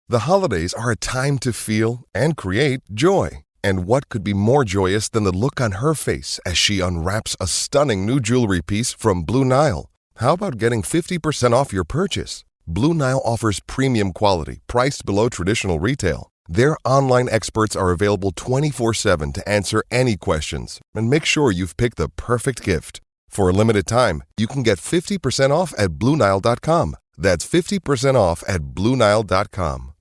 The holidays are a time to feel and create joy. And what could be more joyous than the look on her face as she unwraps a stunning new jewelry piece from Blue Nile? How about getting 50% off your purchase? Blue Nile offers premium quality, priced below traditional retail. Their online experts are available 24/7 to answer any questions and make sure you've picked the perfect gift. For a limited time, you can get 50% off at BlueNile.com. That's 50% off at BlueNile.com.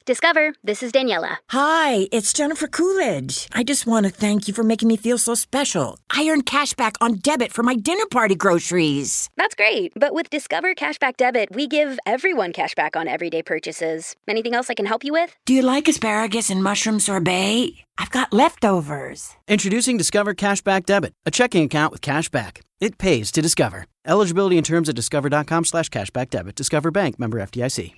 Discover, this is Daniela. Hi, it's Jennifer Coolidge. I just want to thank you for making me feel so special. I earned cash back on debit for my dinner party groceries. That's great, but with Discover Cashback Debit, we give everyone cash back on everyday purchases. Anything else I can help you with? Do you like asparagus and mushroom sorbet? I've got leftovers. Introducing Discover Cashback Debit, a checking account with cash back. It pays to Discover. Eligibility and terms at discover.com/cashback debit. Discover Bank, member FDIC.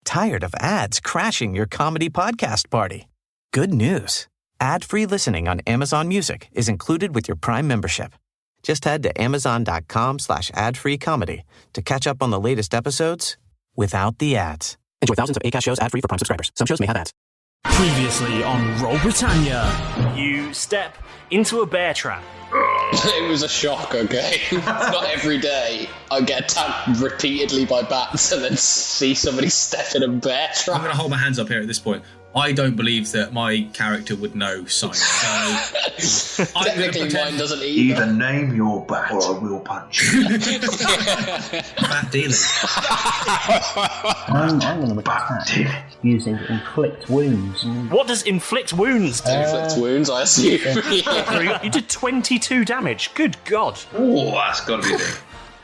Tired of ads crashing your comedy podcast party? Good news. Ad-free listening on Amazon Music is included with your Prime membership. Just head to amazon.com/ad-free comedy to catch up on the latest episodes without the ads. Enjoy thousands of Acast shows ad-free for Prime subscribers. Some shows may have ads. Previously on Roll Britannia. You step into a bear trap. It was a shock, okay? Not every day I get attacked repeatedly by bats and then see somebody step in a bear trap. I'm going to hold my hands up here at this point. I don't believe that my character would know signs. So technically mine doesn't either name your bat or I will punch you. Bat dealing. I'm going to make a attack using inflict wounds. What does inflict wounds do? Inflict wounds, I assume. You did 22 damage. Good God. Oh, that's got to be big.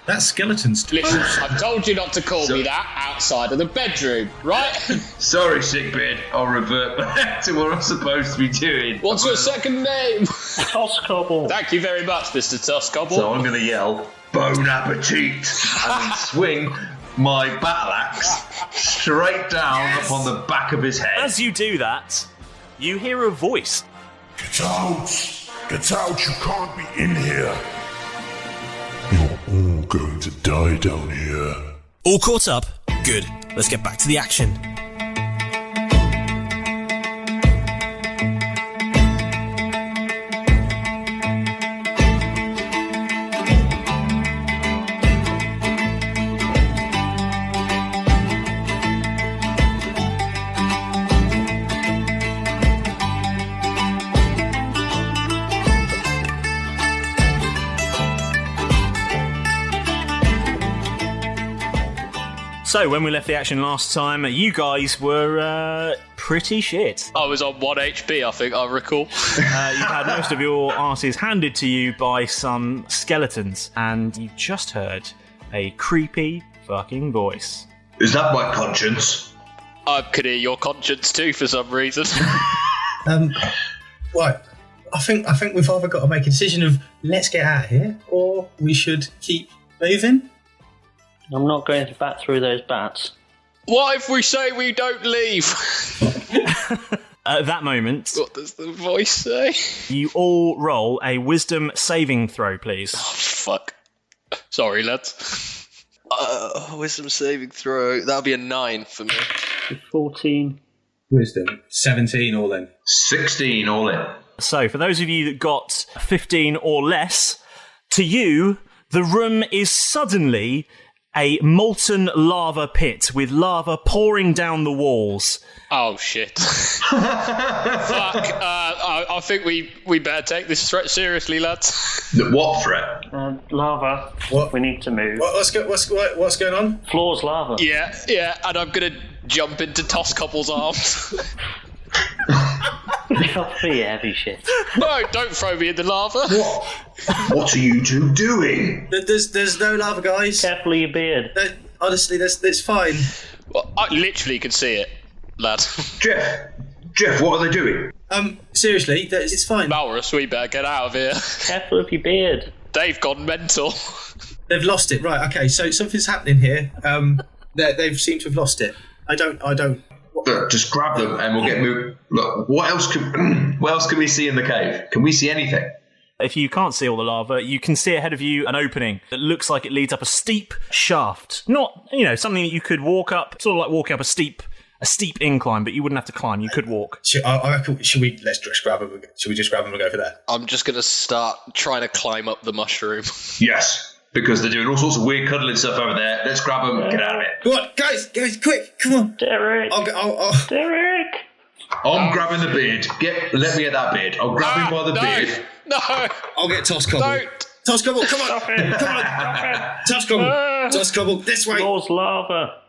That's skeletons. Listen, I've told you not to call me that outside of the bedroom, right? Sorry, Sickbeard. I'll revert back to what I'm supposed to be doing. What's your second name? Toscobble. Thank you very much, Mr. Toscobble. So I'm going to yell, Bon Appetit, and then swing my battle axe straight down upon the back of his head. As you do that, you hear a voice. Get out! Get out! You can't be in here! You're all going to die down here. All caught up? Good. Let's get back to the action. So, when we left the action last time, you guys were pretty shit. I was on 1 HP, I think, I recall. You had most of your asses handed to you by some skeletons, and you just heard a creepy fucking voice. Is that my conscience? I could hear your conscience too, for some reason. Right. I think we've either got to make a decision of let's get out of here, or we should keep moving. I'm not going to bat through those bats. What if we say we don't leave? At that moment... What does the voice say? You all roll a wisdom saving throw, please. Oh, fuck. Sorry, lads. Wisdom saving throw. That'll be a 9 for me. 14. Wisdom. 17 all in. 16 all in. So, for those of you that got 15 or less, to you, the room is suddenly a molten lava pit with lava pouring down the walls. Oh, shit. Fuck. I think we better take this threat seriously, lads. What threat? Lava. What? We need to move. What's going on? Floor's lava. Yeah, and I'm going to jump into Toscobble's arms. You're pretty heavy shit. No, don't throw me in the lava. What are you two doing? There's no lava, guys. Careful of your beard. No, honestly, that's fine. Well, I literally can see it, lad. Jeff, what are they doing? Seriously, it's fine. Malrus, we better get out of here. Careful of your beard. They've gone mental. They've lost it, right? Okay, so something's happening here. They've seemed to have lost it. I don't. Look, just grab them and we'll get moved. Look, what else can we see in the cave? Can we see anything? If you can't see all the lava, you can see ahead of you an opening that looks like it leads up a steep shaft. Not, something that you could walk up, sort of like walking up a steep incline, but you wouldn't have to climb. You could walk. Let's just grab them. Should we just grab them and go for that? I'm just going to start trying to climb up the mushroom. Yes, because they're doing all sorts of weird cuddling stuff over there. Let's grab them and get out of it. Come on, guys, quick, come on. Derek. Derek. I'm grabbing the beard. Let me get that beard. I'll grab him by the beard. No. I'll get Toss Cobble. Don't. Toss Cobble, come on. Come on. Toss Cobble. Toss Cobble, this way. Law's lava.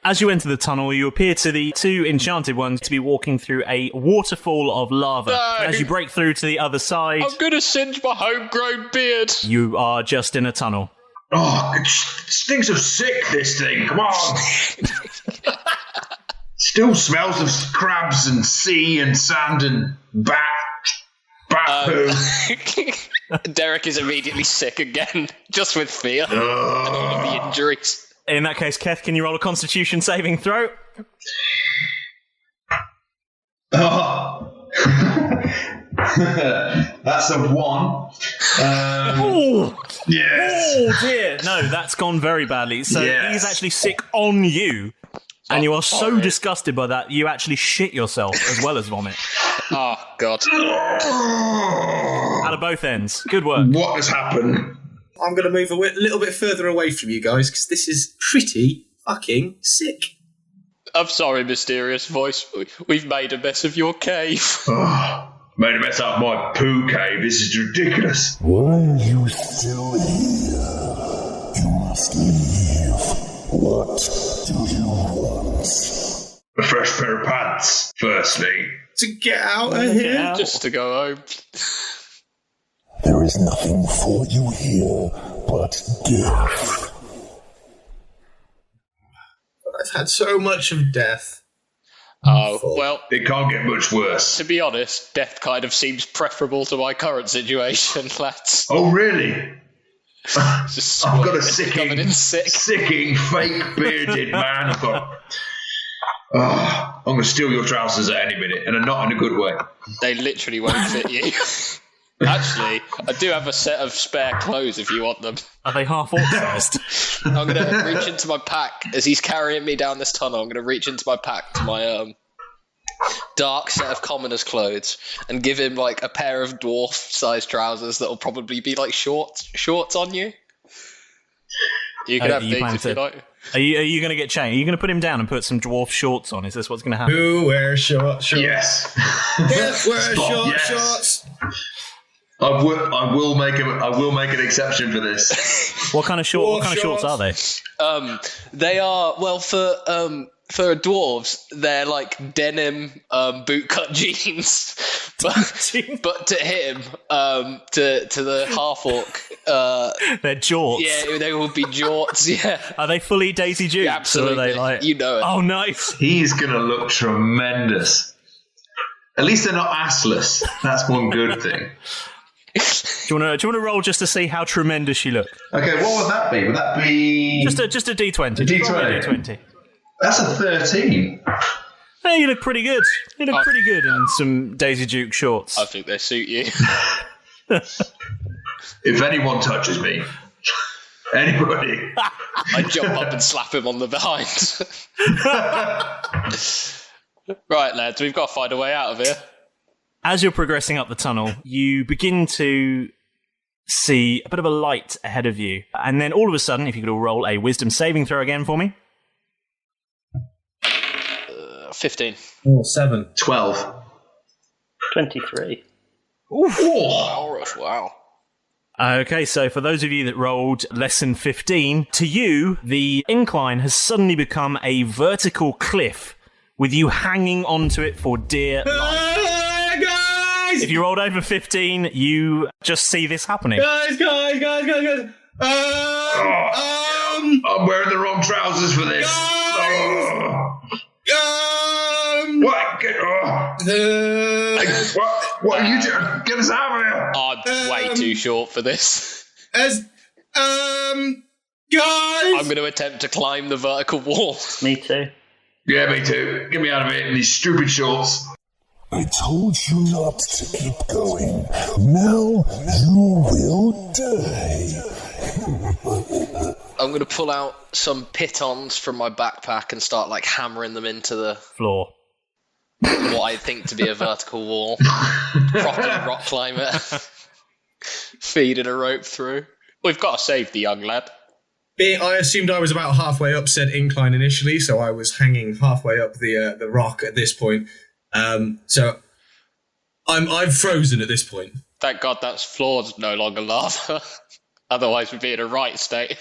As you enter the tunnel, you appear to the two enchanted ones to be walking through a waterfall of lava. No. As you break through to the other side, I'm going to singe my homegrown beard. You are just in a tunnel. Oh, it stinks of sick, this thing. Come on. Still smells of crabs and sea and sand and bat poo. Derek is immediately sick again, just with fear and all of the injuries. In that case, Keth, can you roll a Constitution saving throw? Oh. That's a 1. Yes. Oh dear. No, that's gone very badly. So he's actually sick on you. And you are so disgusted by that, you actually shit yourself as well as vomit. Oh, God. Out of both ends. Good work. What has happened? I'm going to move a little bit further away from you guys, because this is pretty fucking sick. I'm sorry, mysterious voice. We've made a mess of your cave. Made a mess out of my poo cave. This is ridiculous. Why are you still here? You must leave. What do you want? A fresh pair of pants, firstly. To get out of here? Just to go home. There is nothing for you here but death. I've had so much of death. Oh, well... It can't get much worse. To be honest, death kind of seems preferable to my current situation, lads. Oh, really? Just I've got a sicking, sick. fake bearded man. I'm going to steal your trousers at any minute, and not in a good way. They literally won't fit you. Actually, I do have a set of spare clothes if you want them. Are they half orc-sized? I'm going to reach into my pack as he's carrying me down this tunnel. I'm going to reach into my pack to my dark set of commoner's clothes and give him like a pair of dwarf-sized trousers that'll probably be like shorts on you. You can have things if you like. Are you going to get changed? Are you going to put him down and put some dwarf shorts on? Is this what's going to happen? Who wears shorts? Yes. Yes, wear shorts. I will make an exception for this. What kind of shorts are they? They are for dwarves. They're like denim bootcut jeans, but to him, to the half orc, they're jorts. Yeah, they will be jorts. Yeah. Are they fully Daisy Dukes? Yeah, absolutely. Or are they like... You know it. Oh, nice. He's gonna look tremendous. At least they're not assless. That's one good thing. Do you want to roll just to see how tremendous you look? Okay, what would that be? Would that be just a D20? A D20. That's a 13. Hey, you look pretty good. You look pretty good in some Daisy Duke shorts. I think they suit you. If anyone touches me, anybody, I jump up and slap him on the behind. Right, lads, we've got to find a way out of here. As you're progressing up the tunnel, you begin to see a bit of a light ahead of you. And then all of a sudden, if you could all roll a wisdom saving throw again for me. 15. 7. 12. 23. Wow. Okay, so for those of you that rolled less than 15, to you, the incline has suddenly become a vertical cliff with you hanging onto it for dear life. Guys! If you rolled over 15, you just see this happening. Guys! I'm wearing the wrong trousers for this. What are you doing? Get us out of here! I'm way too short for this. Guys! I'm going to attempt to climb the vertical wall. Me too. Yeah, me too. Get me out of here in these stupid shorts. I told you not to keep going. Now you will die. I'm going to pull out some pitons from my backpack and start like hammering them into the floor. What I think to be a vertical wall. Properly rock climb it. Feeding a rope through. We've got to save the young lad. I assumed I was about halfway up said incline initially, so I was hanging halfway up the rock at this point. So I'm frozen at this point. Thank God that floor's no longer lava. Otherwise we'd be in a right state.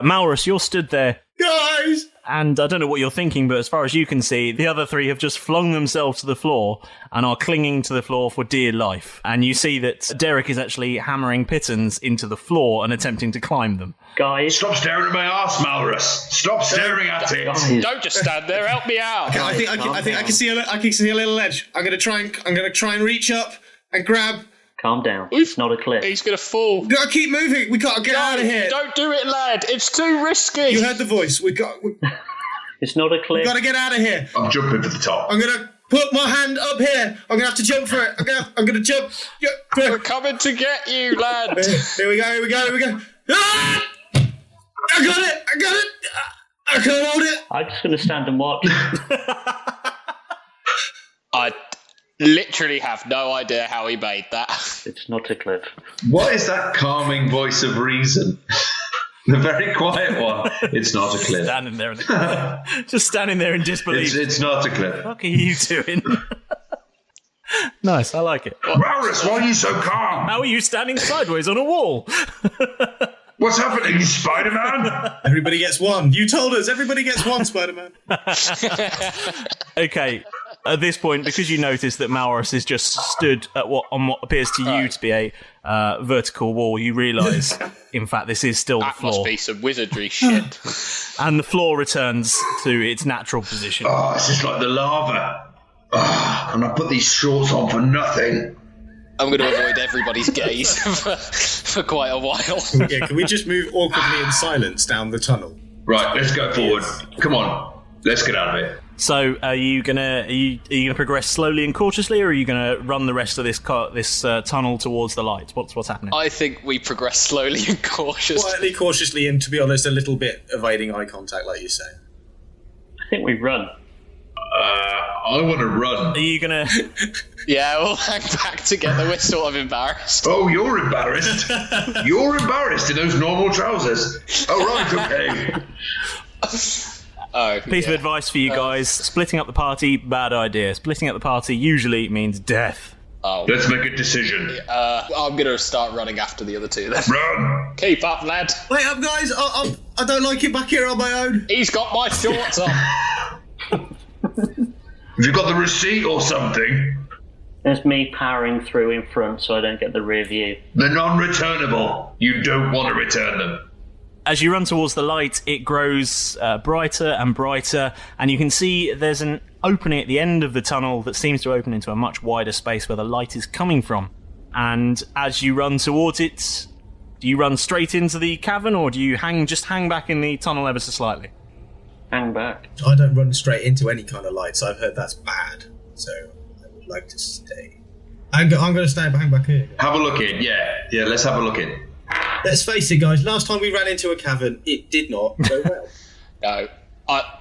Malrus, you're stood there. Guys! And I don't know what you're thinking, but as far as you can see, the other three have just flung themselves to the floor and are clinging to the floor for dear life. And you see that Derek is actually hammering pitons into the floor and attempting to climb them. Guys, stop staring at my arse, Malrus. Stop staring at it. Don't just stand there. Help me out. Okay, I think I can see a little edge. I'm gonna try and reach up and grab. Calm down. It's not a cliff. He's going to fall. We gotta keep moving. We gotta get out of here. Don't do it, lad. It's too risky. You heard the voice. It's not a cliff. We gotta get out of here. I'm jumping to the top. I'm gonna put my hand up here. I'm gonna have to jump for it. I'm gonna jump. We're coming to get you, lad. Here we go. Ah! I got it. I can't hold it. I'm just gonna stand and watch. I literally have no idea how he made that. It's not a cliff. What is that calming voice of reason? The very quiet one. It's not a cliff. Standing there, just standing there in disbelief. It's not a cliff. What are you doing? Nice, I like it. Malrus, why are you so calm? How are you standing sideways on a wall? What's happening, Spider-Man? Everybody gets one. You told us everybody gets one, Spider-Man. Okay. At this point, because you notice that Malrus is just stood at what appears to you to be a vertical wall, you realise, in fact, this is still the floor. That must be some wizardry shit. And the floor returns to its natural position. Oh, it's just like the lava. Oh, and I put these shorts on for nothing. I'm going to avoid everybody's gaze for quite a while. Yeah, can we just move awkwardly in silence down the tunnel? Right, let's go forward. Come on, let's get out of here. So, are you gonna progress slowly and cautiously, or are you gonna run the rest of this tunnel towards the light? What's happening? I think we progress slowly and cautiously. Quietly, cautiously, and to be honest, a little bit evading eye contact, like you say. I think we run. I want to run. Are you gonna? Yeah, we'll hang back together. We're sort of embarrassed. Oh, you're embarrassed. You're embarrassed in those normal trousers. Oh, right, okay. Piece of advice for you guys. Splitting up the party, bad idea. Splitting up the party usually means death. Oh. Let's make a decision. I'm going to start running after the other two then. Run! Keep up, lad. Wait up, guys. I don't like it back here on my own. He's got my shorts on. Have you got the receipt or something? There's me powering through in front so I don't get the rear view. They're non-returnable. You don't want to return them. As you run towards the light, it grows brighter and brighter, and you can see there's an opening at the end of the tunnel that seems to open into a much wider space where the light is coming from. And as you run towards it, do you run straight into the cavern, or do you hang back in the tunnel ever so slightly? Hang back. I don't run straight into any kind of lights. I've heard that's bad, so I would like to stay. I'm going to stay hang back here. Have a look in, yeah. Yeah, let's have a look in. Let's face it, guys. Last time we ran into a cavern, it did not go well. No.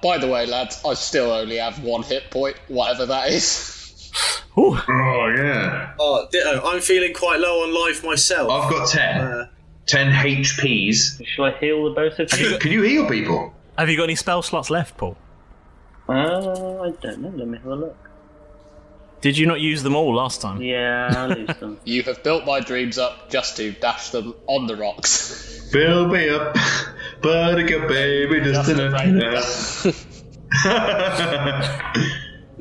By the way, lads, I still only have one hit point, whatever that is. Ooh. Oh, yeah. Oh, ditto. I'm feeling quite low on life myself. I've got 10. 10 HPs. Shall I heal the both of you? Can you heal people? Have you got any spell slots left, Paul? I don't know. Let me have a look. Did you not use them all last time? Yeah, I lose them. You have built my dreams up just to dash them on the rocks. Build me up, buttercup baby, just enough.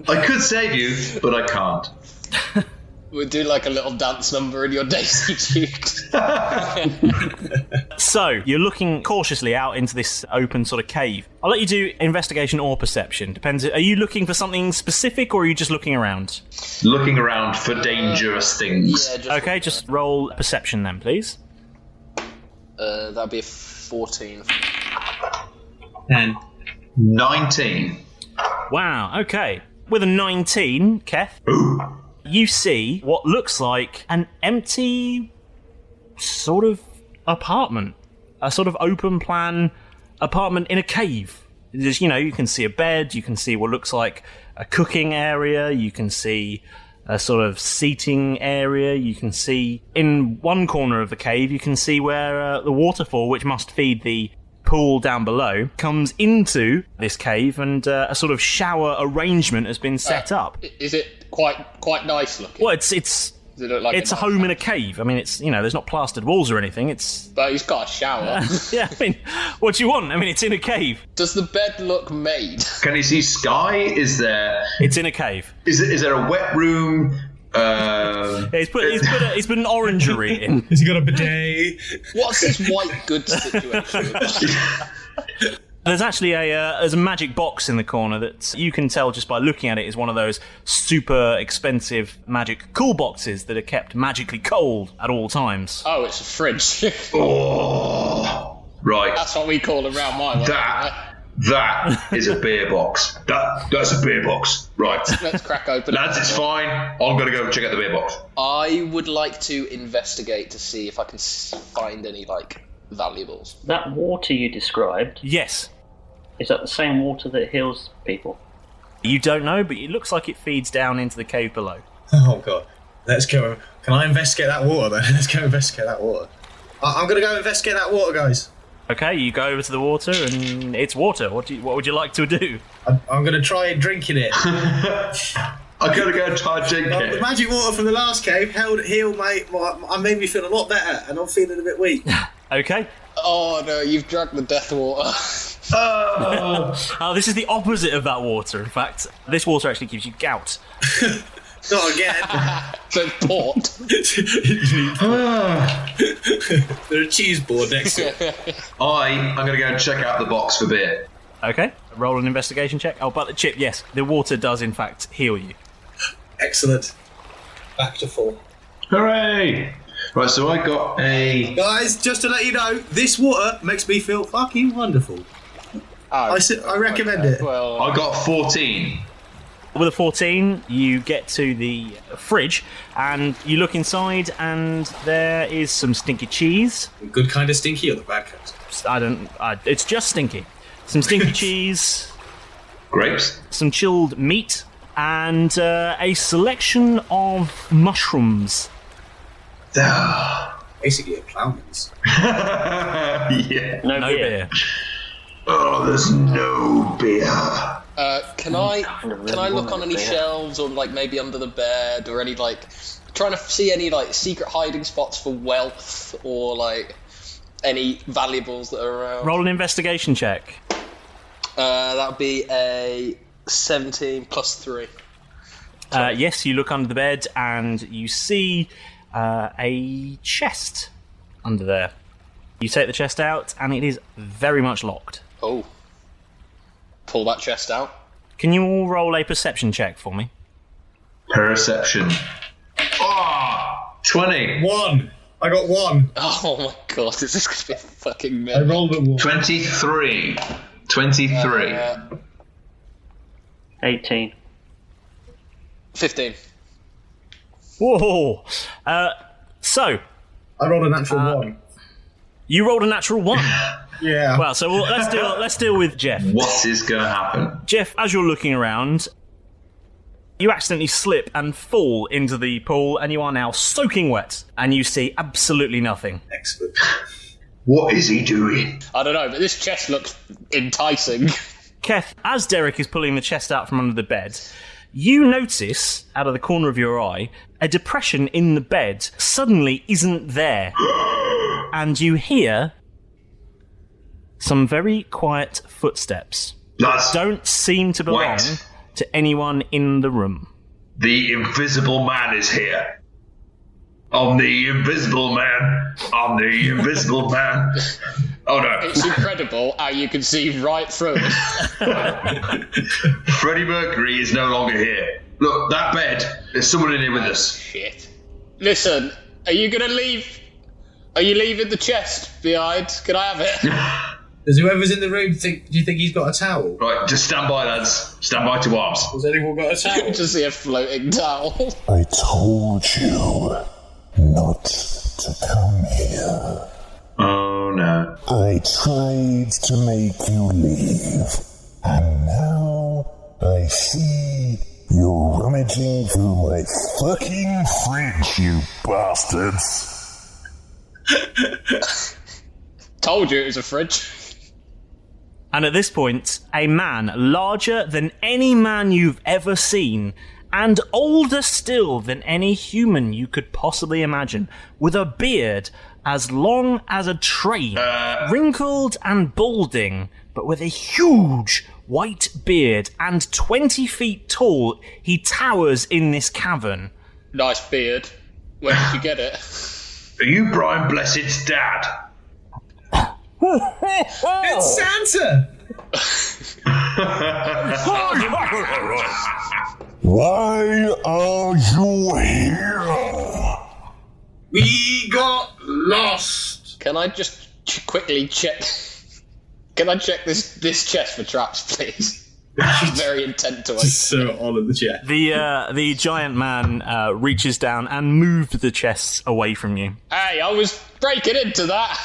I could save you, but I can't. We'll do like a little dance number in your Daisy Duke. So, you're looking cautiously out into this open sort of cave. I'll let you do investigation or perception. Depends. Are you looking for something specific, or are you just looking around? Looking around for dangerous things. Yeah, just roll perception then, please. That'd be a 14. 10. 19. Wow, okay. With a 19, Keth, you see what looks like an empty sort of apartment. A sort of open plan apartment in a cave. There's, you can see a bed, you can see what looks like a cooking area, you can see a sort of seating area, you can see in one corner of the cave, you can see where the waterfall, which must feed the pool down below, comes into this cave, and a sort of shower arrangement has been set up. Is it quite nice looking? Well, it's Does it look like a home in a cave. I mean, it's there's not plastered walls or anything. But he's got a shower. Yeah, I mean, what do you want? I mean, it's in a cave. Does the bed look made? Can you see sky? Is there? It's in a cave. Is there a wet room? He's put an orangery in. Has he got a bidet? What's this white goods situation? There's actually there's a magic box in the corner that you can tell just by looking at it is one of those super expensive magic cool boxes that are kept magically cold at all times. Oh, it's a fridge. Oh, right. That's what we call around my way. That is a beer box. That's a beer box. Right. Let's crack open. Lads, it's fine. I'm going to go check out the beer box. I would like to investigate to see if I can find any, valuables. That water you described... Yes. Is that the same water that heals people? You don't know, but it looks like it feeds down into the cave below. Oh, God. Let's go. Can I investigate that water, then? Let's go investigate that water. I'm going to go investigate that water, guys. Okay, you go over to the water, and it's water. What would you like to do? I'm going to try drinking it. I'm going to go and try drinking it. The magic water from the last cave healed made me feel a lot better, and I'm feeling a bit weak. Okay. Oh, no, you've drunk the death water. Oh, this is the opposite of that water, in fact. This water actually gives you gout. Not again. So port. There's a cheese board next to it. I'm going to go and check out the box for beer. Okay, roll an investigation check. Oh, but the chip, yes, the water does in fact heal you. Excellent. Back to full. Hooray! Right, so I got a... Guys, just to let you know, this water makes me feel fucking wonderful. I recommend it. Well, I got 14. With a 14, you get to the fridge, and you look inside, and there is some stinky cheese. The good kind of stinky or the bad kind? It's just stinky. Some stinky cheese. Grapes. Some chilled meat, and a selection of mushrooms. Basically a ploughman's. Yeah. No beer. Oh, there's no beer. Can I look on any shelves or maybe under the bed or any trying to see any secret hiding spots for wealth or any valuables that are around? Roll an investigation check. That would be a 17 plus 3. Yes, you look under the bed and you see a chest under there. You take the chest out and it is very much locked. Oh. Pull that chest out. Can you all roll a perception check for me? Perception. 20. 1. I got 1. Oh my god, is this going to be a fucking I rolled a 1. 23. 18. 15. Whoa! So... I rolled a natural 1. You rolled a natural 1? Yeah. Well, so let's deal with Jeff. What is going to happen? Jeff, as you're looking around, you accidentally slip and fall into the pool, and you are now soaking wet, and you see absolutely nothing. Excellent. What is he doing? I don't know, but this chest looks enticing. Keth, as Derek is pulling the chest out from under the bed, you notice, out of the corner of your eye, a depression in the bed suddenly isn't there. And you hear some very quiet footsteps that don't seem to belong to anyone in the room. The invisible man is here. I'm the invisible man. I'm the invisible man. Oh no. It's incredible how you can see right through it. Freddie Mercury is no longer here. Look, that bed, there's someone in here with us. Shit. Listen, are you going to leave? Are you leaving the chest behind? Can I have it? Does whoever's in the room do you think he's got a towel? Right, just stand by, lads. Stand by to arms. Has anyone got a towel? Just see a floating towel. I told you not to come here. Oh no. I tried to make you leave, and now I see you're rummaging through my fucking fridge, you bastards. Told you it was a fridge. And at this point, a man larger than any man you've ever seen, and older still than any human you could possibly imagine, with a beard as long as a train, wrinkled and balding, but with a huge white beard, and 20 feet tall, he towers in this cavern. Nice beard. Where did you get it? Are you Brian Blessed's dad? It's Santa! Why are you here? We got lost. Can I just quickly check? Can I check this chest for traps, please? I'm very intent to open. So all of the chest. The giant man reaches down and moved the chests away from you. Hey, I was breaking into that.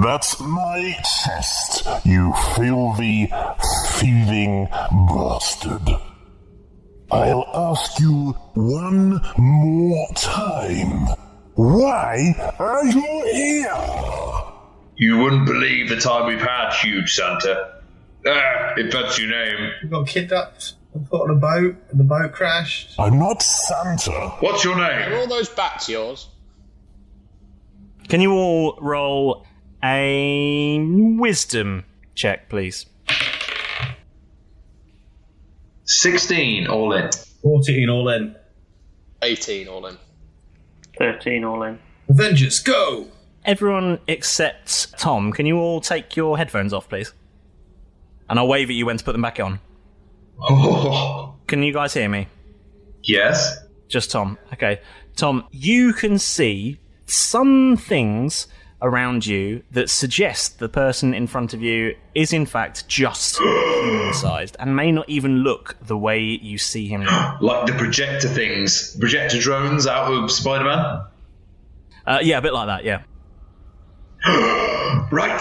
That's my chest, you filthy, thieving bastard. I'll ask you one more time. Why are you here? You wouldn't believe the time we've had, Huge Santa. If that's your name. We got kidnapped and put on a boat, and the boat crashed. I'm not Santa. What's your name? Are all those bats yours? Can you all roll a wisdom check, please? 16 all in. 14 all in. 18 all in. 13 all in. Avengers, go! Everyone except Tom, can you all take your headphones off, please? And I'll wave at you when to put them back on. Oh. Can you guys hear me? Yes. Just Tom. Okay. Tom, you can see some things around you that suggest the person in front of you is in fact just human-sized and may not even look the way you see him now. Like the projector things, projector drones out of Spider-Man? Yeah, a bit like that, yeah. Right.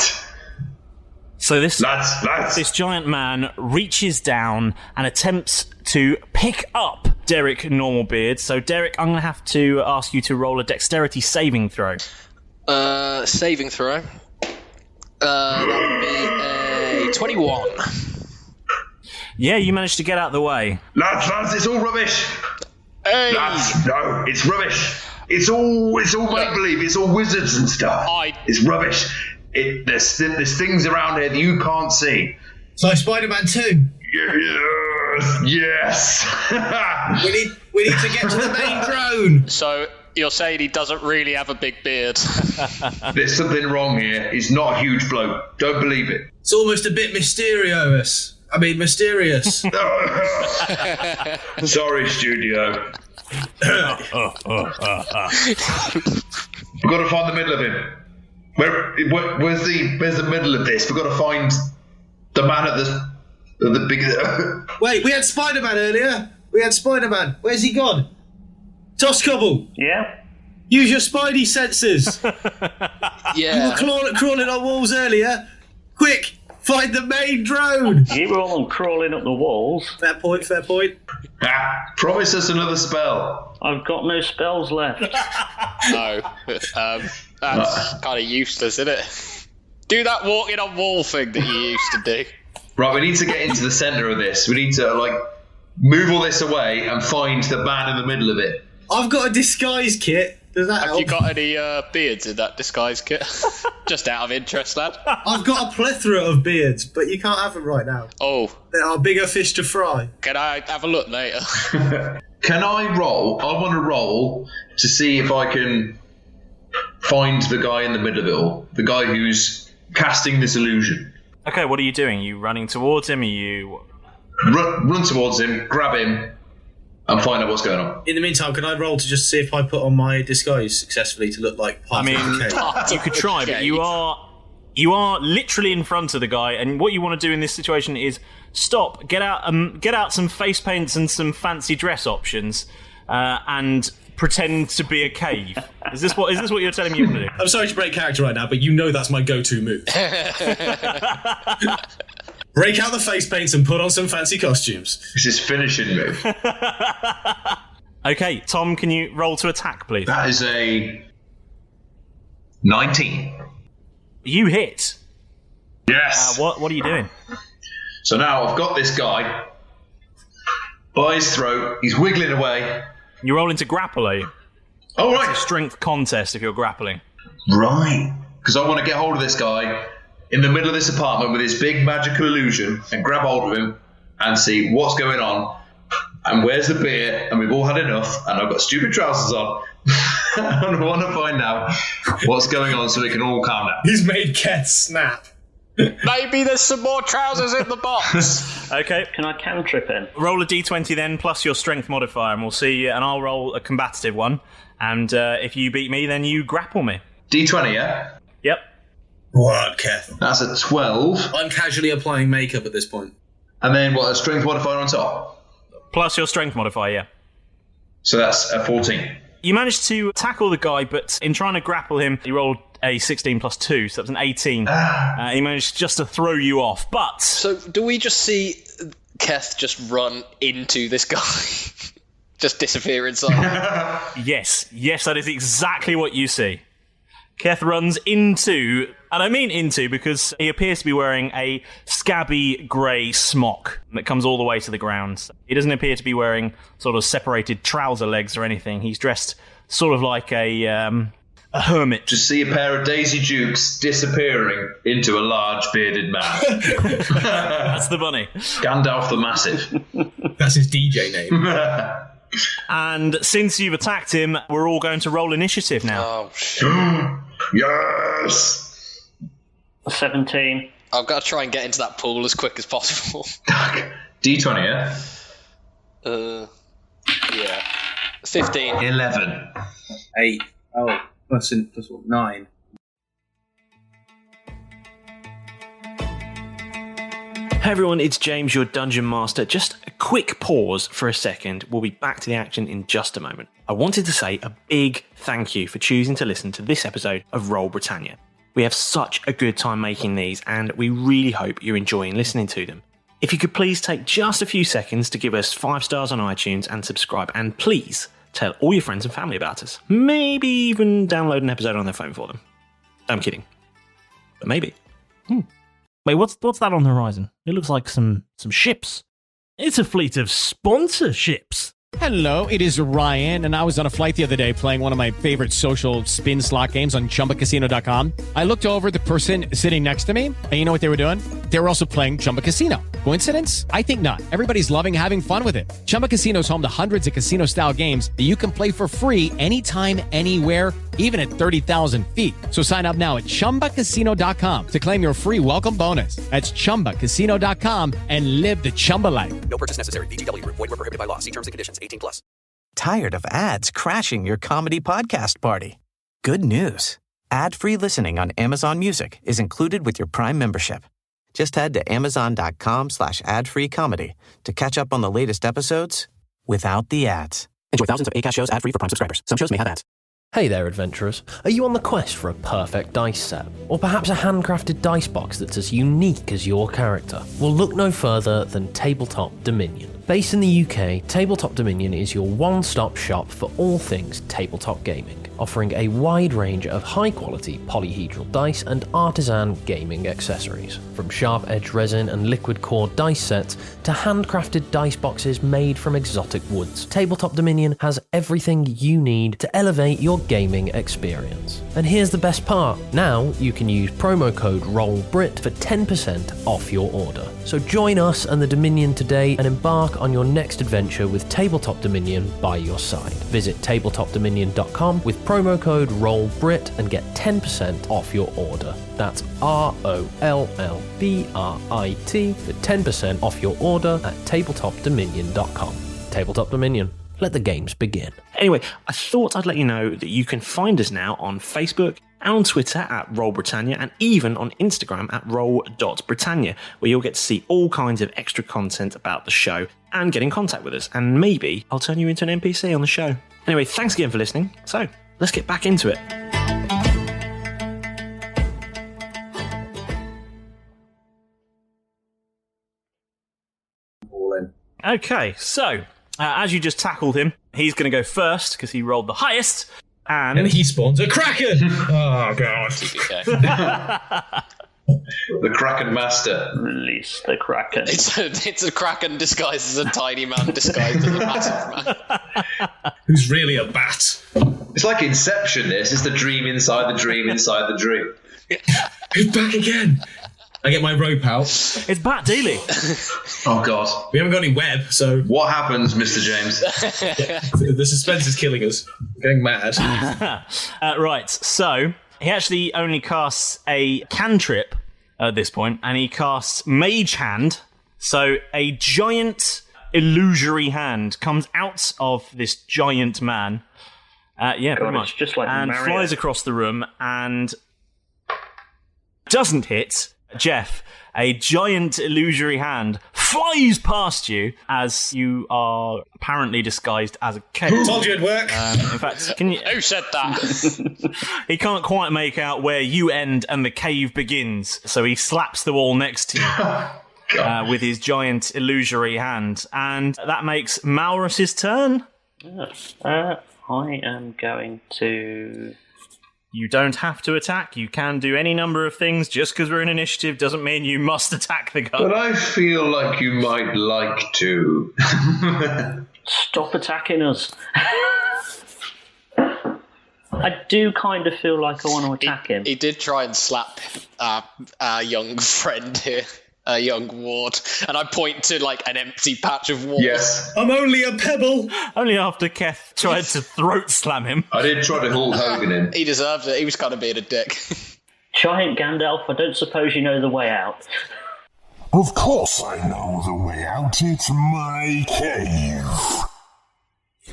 So this lads. This giant man reaches down and attempts to pick up Derek Normalbeard. So Derek, I'm going to have to ask you to roll a dexterity saving throw. Saving throw. That would be a 21. Yeah, you managed to get out of the way. Lads, it's all rubbish. Hey! Lads, no, it's rubbish. It's all make-believe. It's all wizards and stuff. It's rubbish. There's things around here that you can't see. It's like Spider-Man 2. Yes. we need to get to the main drone. So you're saying he doesn't really have a big beard? There's something wrong here. He's not a huge bloke. Don't believe it. It's almost a bit mysterious. Sorry, studio. We've got to find the middle of him. Where's the middle of this? We've got to find the man at the big. Wait, we had Spider-Man earlier. Where's he gone? Toscobble. Yeah. Use your spidey senses. Yeah. You were crawling on walls earlier. Quick, find the main drone. You were all crawling up the walls. Fair point. Promise us another spell. I've got no spells left. No. That's kind of useless, isn't it? Do that walking on wall thing that you used to do. Right, we need to get into the centre of this. We need to, move all this away and find the man in the middle of it. I've got a disguise kit. Does that help? Have you got any beards in that disguise kit? Just out of interest, lad. I've got a plethora of beards, but you can't have them right now. Oh. There are bigger fish to fry. Can I have a look later? Can I roll? I want to roll to see if I can find the guy in the middle of it all. The guy who's casting this illusion. Okay, what are you doing? Are you running towards him? Are you... Run towards him, grab him, and find out what's going on. In the meantime, can I roll to just see if I put on my disguise successfully to look like part of the cave? You could try, but you are You are literally in front of the guy, and what you want to do in this situation is stop, get out some face paints and some fancy dress options, and pretend to be a cave. Is this what you're telling me you want to do? I'm sorry to break character right now, but you know that's my go-to move. Break out the face paints and put on some fancy costumes. This is finishing move. Okay, Tom, can you roll to attack, please? That is a 19. You hit. Yes. What are you doing? So now I've got this guy by his throat. He's wiggling away. You're rolling to grapple, are you? Oh, right. It's a strength contest if you're grappling. Right. Because I want to get hold of this guy in the middle of this apartment with his big magical illusion and grab hold of him and see what's going on and where's the beer, and we've all had enough, and I've got stupid trousers on. I want to find out what's going on so we can all calm down. He's made Keth snap. Maybe there's some more trousers in the box. Okay. Can I cantrip him? Roll a d20 then, plus your strength modifier, and we'll see. And I'll roll a combative one. And if you beat me, then you grapple me. D20, yeah? Yep. What, Keth? That's a 12. I'm casually applying makeup at this point. And then what, a strength modifier on top? Plus your strength modifier, yeah. So that's a 14. You managed to tackle the guy, but in trying to grapple him, you rolled a 16 plus 2, so that was an 18. He managed just to throw you off, but... So do we just see Keth just run into this guy? Just disappear inside? Yes, that is exactly what you see. Keth runs into, and I mean into because he appears to be wearing a scabby grey smock that comes all the way to the ground. He doesn't appear to be wearing sort of separated trouser legs or anything. He's dressed sort of like a hermit. Just see a pair of Daisy Dukes disappearing into a large bearded man. That's the bunny. Gandalf the Massive. That's his DJ name. And since you've attacked him, we're all going to roll initiative now. Oh, shit. Yes! 17. I've got to try and get into that pool as quick as possible. D20, yeah? Yeah. 15. 11. 8. Oh, plus 9. Hey everyone, it's James, your Dungeon Master. Just a quick pause for a second. We'll be back to the action in just a moment. I wanted to say a big thank you for choosing to listen to this episode of Roll Britannia. We have such a good time making these, and we really hope you're enjoying listening to them. If you could please take just a few seconds to give us 5 stars on iTunes and subscribe, and please tell all your friends and family about us. Maybe even download an episode on their phone for them. I'm kidding. But maybe. Wait, what's that on the horizon? It looks like some ships. It's a fleet of sponsorships. Hello, it is Ryan, and I was on a flight the other day playing one of my favorite social spin slot games on ChumbaCasino.com. I looked over at the person sitting next to me, and you know what they were doing? They were also playing Chumba Casino. Coincidence? I think not. Everybody's loving having fun with it. Chumba Casino is home to hundreds of casino-style games that you can play for free anytime, anywhere, even at 30,000 feet. So sign up now at ChumbaCasino.com to claim your free welcome bonus. That's ChumbaCasino.com and live the Chumba life. No purchase necessary. VGW. Void where prohibited by law. See terms and conditions. 18+. Tired of ads crashing your comedy podcast party? Good news. Ad-free listening on Amazon Music is included with your Prime membership. Just head to amazon.com/ad-free comedy to catch up on the latest episodes without the ads. Enjoy thousands of Acast shows ad-free for Prime subscribers. Some shows may have ads. Hey there, adventurers. Are you on the quest for a perfect dice set? Or perhaps a handcrafted dice box that's as unique as your character? Well, look no further than Tabletop Dominion. Based in the UK, Tabletop Dominion is your one-stop shop for all things tabletop gaming, offering a wide range of high-quality polyhedral dice and artisan gaming accessories. From sharp-edged resin and liquid core dice sets to handcrafted dice boxes made from exotic woods, Tabletop Dominion has everything you need to elevate your gaming experience. And here's the best part. Now you can use promo code ROLLBRIT for 10% off your order. So join us and the Dominion today and embark on your next adventure with Tabletop Dominion by your side. Visit tabletopdominion.com with promo code ROLLBRIT and get 10% off your order. That's ROLLBRIT for 10% off your order at tabletopdominion.com. Tabletop Dominion. Let the games begin. Anyway, I thought I'd let you know that you can find us now on Facebook and on Twitter at Roll Britannia, and even on Instagram at roll.britannia, where you'll get to see all kinds of extra content about the show and get in contact with us, and maybe I'll turn you into an NPC on the show. Anyway, thanks again for listening. So, let's get back into it. Okay, so, as you just tackled him, he's going to go first, because he rolled the highest, and he spawns a Kraken! Oh, God. The Kraken Master. Release the Kraken. It's a Kraken disguised as a tiny man disguised as a massive man. Who's really a bat. It's like Inception, this. It's the dream inside the dream inside the dream. He's back again! I get my rope out. It's Bat Daily. Oh, God. We haven't got any web, so... What happens, Mr. James? The suspense is killing us. I'm going mad. Right, so he actually only casts a cantrip at this point, and he casts Mage Hand. So a giant illusory hand comes out of this giant man. Pretty much. Just like and Mario. Flies across the room and doesn't hit. Jeff, a giant illusory hand flies past you as you are apparently disguised as a cave. Told you it'd work. In fact, can you... Who said that? He can't quite make out where you end and the cave begins, so he slaps the wall next to you with his giant illusory hand. And that makes Malrus's turn. I am going to... You don't have to attack. You can do any number of things. Just because we're in initiative doesn't mean you must attack the guy. But I feel like you might like to. Stop attacking us. I do kind of feel like I want to attack him. He did try and slap our young friend here, a young ward, and I point to like an empty patch of wall. Yes. I'm only a pebble. Only after Keth tried to throat slam him. I did try to Hulk Hogan him. He deserved it. He was kind of being a dick. Giant Gandalf, I don't suppose you know the way out. Of course I know the way out. It's my cave.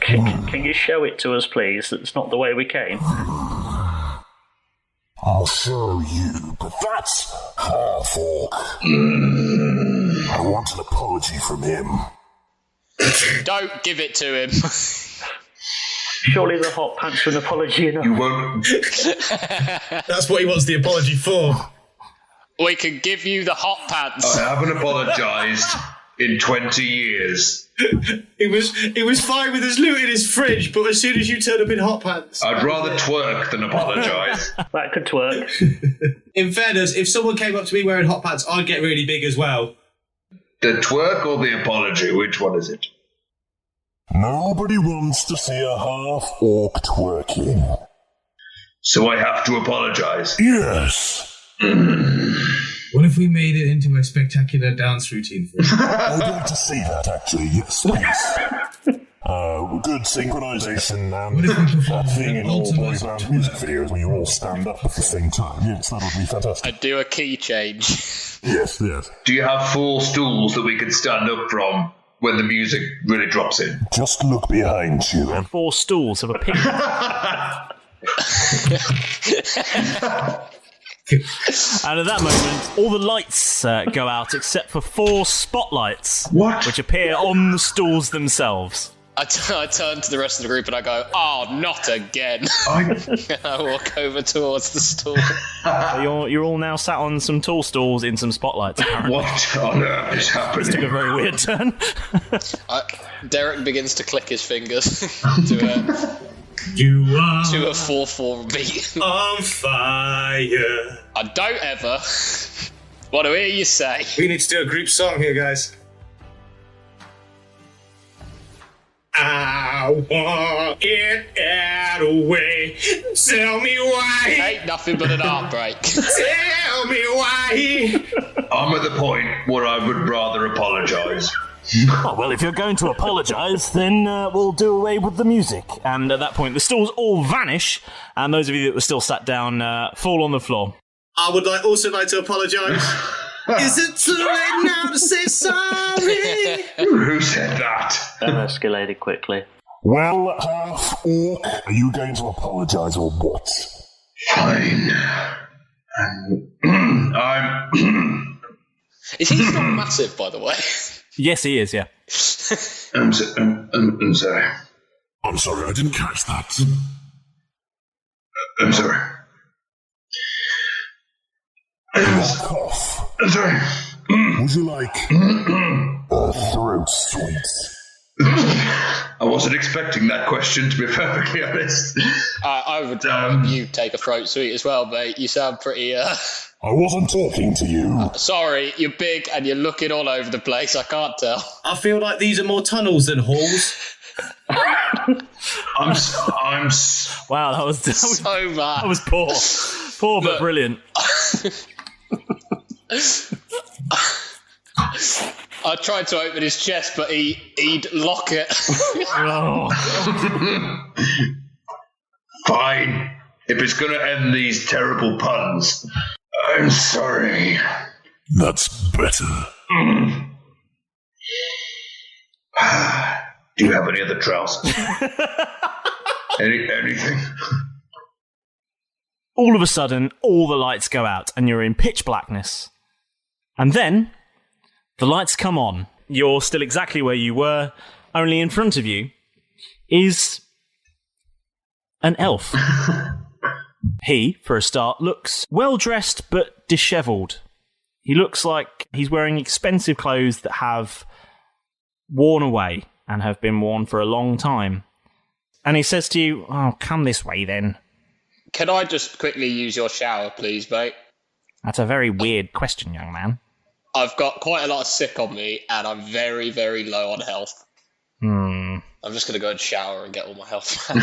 Can you show it to us, please? That's not the way we came. I'll show you, but that's Half-Orc. I want an apology from him. Don't give it to him. Surely the hot pants for an apology enough. You won't. That's what he wants the apology for. We can give you the hot pants. I haven't apologised in 20 years. He was fine with his loot in his fridge, but as soon as you turn up in hot pants... I'd rather twerk than apologise. That could twerk. In fairness, if someone came up to me wearing hot pants, I'd get really big as well. The twerk or the apology? Which one is it? Nobody wants to see a half-orc twerking. So I have to apologise? Yes. What if we made it into a spectacular dance routine for you? I'd like to see that, actually. Yes, please. Good synchronisation and that thing in all boys band music videos where you all stand up at the same time. Yes, that would be fantastic. I'd do a key change. Yes, yes. Do you have 4 stools that we can stand up from when the music really drops in? Just look behind you. And 4 stools of a pig. And at that moment, all the lights go out except for 4 spotlights, which appear on the stools themselves. I turn to the rest of the group and I go, "Oh, not again!" And I walk over towards the stool. So you're all now sat on some tall stools in some spotlights. Apparently. What on earth is happening? This took a very weird turn. Derek begins to click his fingers to a 4/4 beat. On fire. I don't ever want to hear you say. We need to do a group song here, guys. I want it out away. Tell me why. Ain't nothing but an heartbreak. Tell me why. I'm at the point where I would rather apologise. Oh, well, if you're going to apologise, then we'll do away with the music. And at that point, the stools all vanish, and those of you that were still sat down fall on the floor. I would also like to apologise. Is it too late now to say sorry? Who said that? That escalated quickly. Well, half orc, are you going to apologise or what? Fine. I'm. Is he still massive, by the way? Yes, he is, yeah. I'm sorry. I'm sorry, I didn't catch that. I'm sorry. Back off. I'm sorry. Would you like a throat sweet? I wasn't expecting that question, to be perfectly honest. I would you take a throat sweet as well, mate. You sound pretty... I wasn't talking to you. Sorry, you're big and you're looking all over the place. I can't tell. I feel like these are more tunnels than halls. Wow, that was so bad. That was poor. Poor but brilliant. I tried to open his chest, but he'd lock it. Fine. If it's going to end these terrible puns, I'm sorry. That's better. Do you have any other trousers? Anything? All of a sudden, all the lights go out and you're in pitch blackness. And then, the lights come on. You're still exactly where you were, only in front of you is an elf. He, for a start, looks well-dressed but dishevelled. He looks like he's wearing expensive clothes that have worn away and have been worn for a long time. And he says to you, "Oh, come this way then." Can I just quickly use your shower, please, mate? That's a very weird question, young man. I've got quite a lot of sick on me, and I'm very, very low on health. I'm just going to go and shower and get all my health back.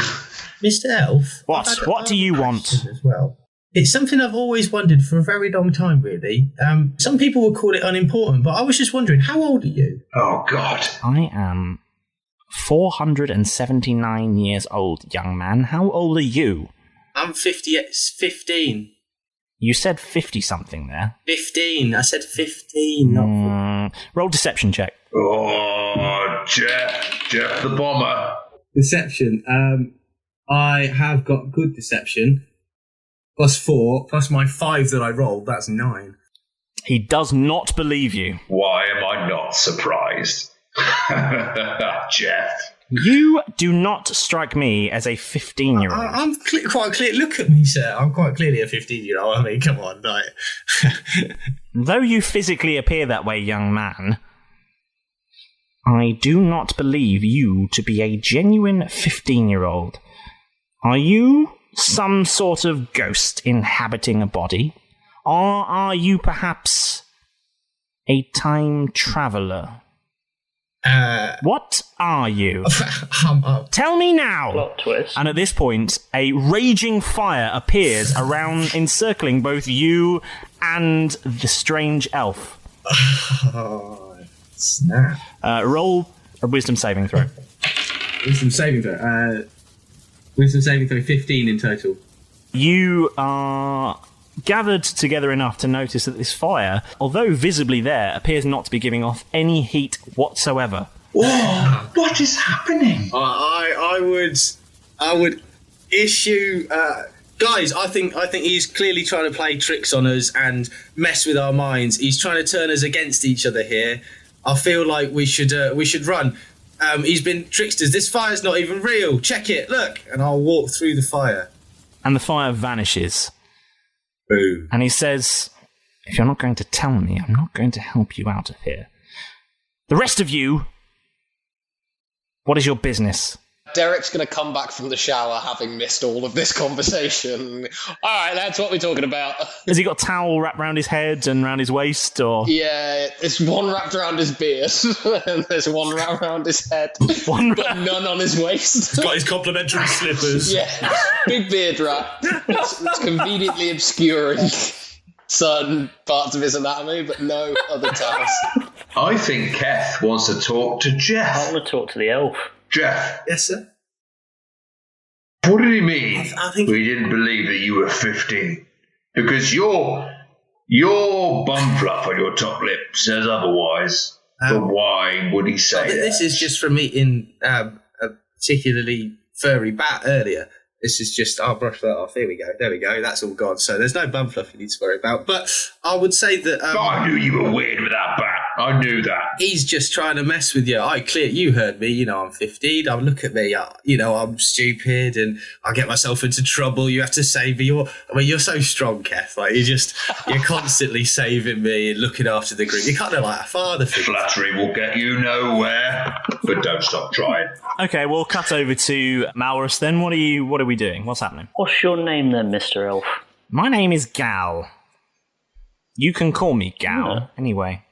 Mr. Elf? What do you want? As well. It's something I've always wondered for a very long time, really. Some people would call it unimportant, but I was just wondering, how old are you? Oh, God. I am 479 years old, young man. How old are you? I'm 15. You said 50-something there. 15. I said 15, not 15. Roll deception check. Oh, Jeff the bomber. Deception. I have got good deception. +4, plus my 5 that I rolled, that's 9. He does not believe you. Why am I not surprised? Jeff. You do not strike me as a 15-year-old. I'm quite clear. Look at me, sir. I'm quite clearly a 15-year-old. I mean, come on. Like. Though you physically appear that way, young man, I do not believe you to be a genuine 15-year-old. Are you some sort of ghost inhabiting a body? Or are you perhaps a time traveller? What are you? Tell me now. Plot twist. And at this point, a raging fire appears around, encircling both you and the strange elf. Oh, snap. Roll a wisdom saving throw. Wisdom saving throw. Wisdom saving throw 15 in total. You are gathered together enough to notice that this fire, although visibly there, appears not to be giving off any heat whatsoever. Whoa! What is happening? I would issue, guys. I think he's clearly trying to play tricks on us and mess with our minds. He's trying to turn us against each other here. I feel like we should run. He's been tricked us. This fire's not even real. Check it. Look, and I'll walk through the fire. And the fire vanishes. Boom. And he says, "If you're not going to tell me, I'm not going to help you out of here. The rest of you, what is your business?" Derek's going to come back from the shower having missed all of this conversation. All right, that's what we're talking about. Has he got a towel wrapped around his head and around his waist? Or Yeah, there's one wrapped around his beard, and there's one wrapped around his head, but none on his waist. He's got his complimentary slippers. Yeah, big beard wrap. It's conveniently obscuring certain parts of his anatomy, but no other towels. I think Keth wants to talk to Jeff. I want to talk to the elf. Jeff. Yes, sir. What did he mean? I think we didn't believe that you were 15. Because your bum fluff on your top lip says otherwise. But why would he say that? This is just from meeting particularly furry bat earlier. This is just, I'll brush that off. Here we go. There we go. That's all gone. So there's no bum fluff you need to worry about. But I would say that... I knew you were weird with that bat. I knew that. He's just trying to mess with you. You heard me. I'm 15. Look at me. I'm stupid and I get myself into trouble. You have to save me. You're so strong, Kev. You're constantly saving me and looking after the group. You're kind of like a father figure. Flattery will get you nowhere, but don't stop trying. Okay, we'll cut over to Malrus then. What are we doing? What's happening? What's your name then, Mr. Elf? My name is Gal. You can call me Gal, anyway.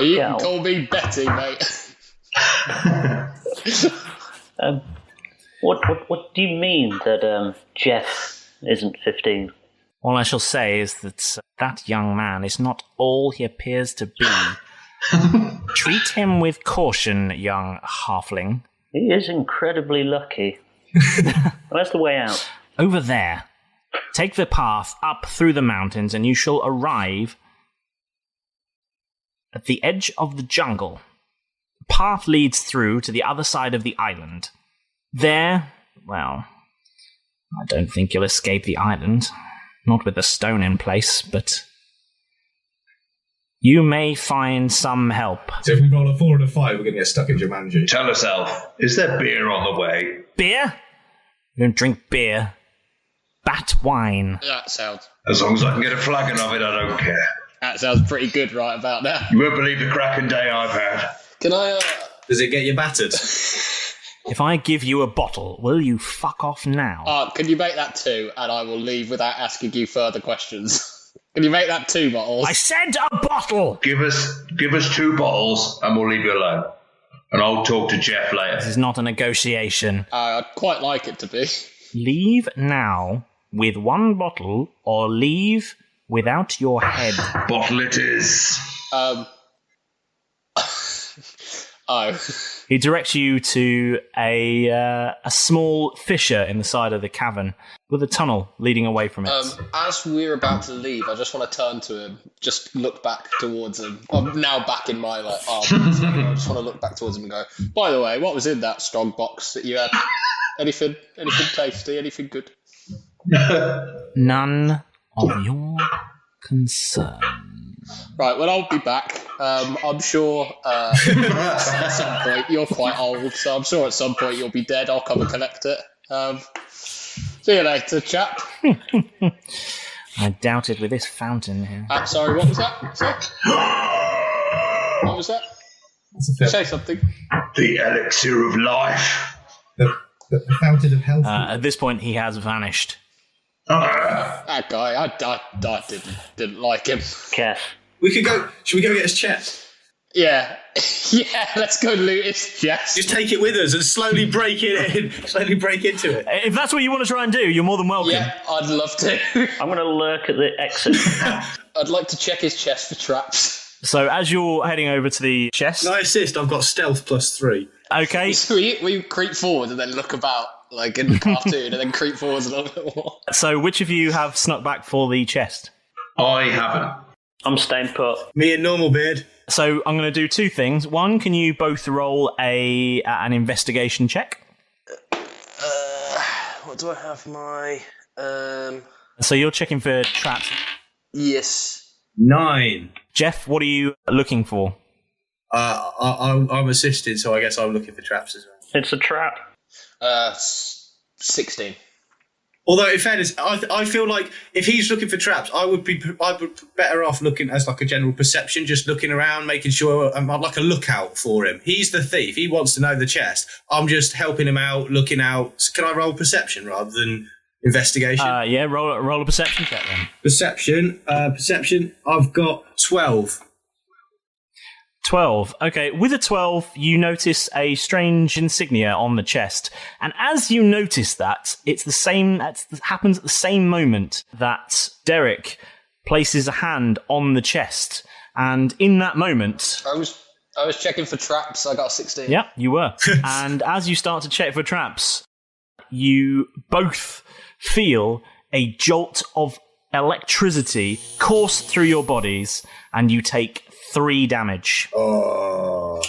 You can call me Betty, mate. What do you mean that Jeff isn't 15? All I shall say is that that young man is not all he appears to be. Treat him with caution, young halfling. He is incredibly lucky. Where's the way out? Over there. Take the path up through the mountains and you shall arrive at the edge of the jungle. The path leads through to the other side of the island. There, well, I don't think you'll escape the island. Not with the stone in place, but you may find some help. So if we roll a 4 and a 5, we're going to get stuck in Jumanji. Tell us, Elf, is there beer on the way? Beer? You don't drink beer. Bat wine. That sounds... As long as I can get a flagon of it, I don't care. That sounds pretty good right about now. You won't believe the cracking day I've had. Can I... Does it get you battered? If I give you a bottle, will you fuck off now? Can you make that 2, and I will leave without asking you further questions? Can you make that 2 bottles? I said a bottle! Give us 2 bottles, and we'll leave you alone. And I'll talk to Jeff later. This is not a negotiation. I'd quite like it to be. Leave now with 1 bottle, or leave without your head. Bottle it is. He directs you to a small fissure in the side of the cavern with a tunnel leading away from it. As we're about to leave, I just want to turn to him, just look back towards him. I'm now back in my arm. I just want to look back towards him and go, by the way, what was in that strong box that you had? Anything tasty? Anything good? None of your concern. Right, well, I'll be back. I'm sure at some point, you're quite old, so I'm sure at some point you'll be dead. I'll come and collect it. See you later, chap. I doubt it with this fountain here. Sorry, what was that? Sorry? What was that? Say something. The elixir of life. The fountain of health. At this point, he has vanished. That guy, I didn't like him. Kev. Should we go get his chest? Yeah, let's go loot his chest. Just take it with us and slowly break into it. If that's what you want to try and do, you're more than welcome. Yeah, I'd love to. I'm going to lurk at the exit. I'd like to check his chest for traps. So as you're heading over to the chest... Can I assist? I've got stealth +3. Okay. So we creep forward and then look about, like in the cartoon, and then creep forwards a little bit more. So which of you have snuck back for the chest? I haven't. I'm staying put. Me and Normal Beard. So I'm going to do 2 things. One, can you both roll an investigation check? What do I have? My So you're checking for traps. Yes. 9. Jeff, what are you looking for? I'm assisting, so I guess I'm looking for traps as well. It's a trap. 16. Although, in fairness, I feel like if he's looking for traps, I would be better off looking as like a general perception, just looking around, making sure I'm like a lookout for him. He's the thief. He wants to know the chest. I'm just helping him out, looking out. So can I roll perception rather than investigation? Yeah, roll a perception check then. Perception. I've got 12. 12. Okay, with a 12, you notice a strange insignia on the chest. And as you notice that, it's the same. It happens at the same moment that Derek places a hand on the chest. And in that moment... I was checking for traps. I got a 16. Yeah, you were. And as you start to check for traps, you both feel a jolt of electricity course through your bodies, and you take 3 damage. Oh.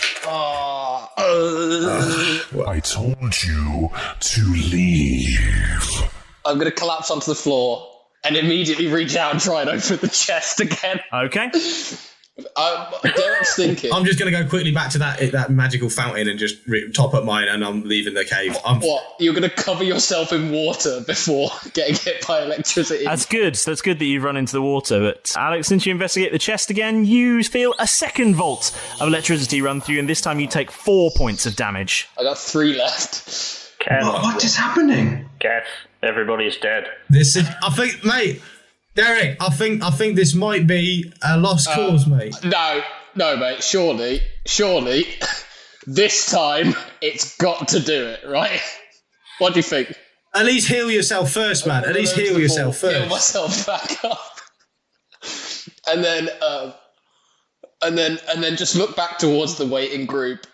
I told you to leave. I'm going to collapse onto the floor and immediately reach out and try and open the chest again. Okay. Derek's thinking. I'm just going to go quickly back to that magical fountain and just top up mine, and I'm leaving the cave. What? You're going to cover yourself in water before getting hit by electricity? That's good. That's good that you've run into the water. But Alex, since you investigate the chest again, you feel a second volt of electricity run through, and this time you take 4 points of damage. I got 3 left. What is happening? Kev, everybody's dead. I think, mate, Derek, I think this might be a lost cause, mate. No, mate. Surely, this time it's got to do it, right? What do you think? At least heal yourself first, man. At least heal yourself first. Heal myself back up, and then just look back towards the waiting group,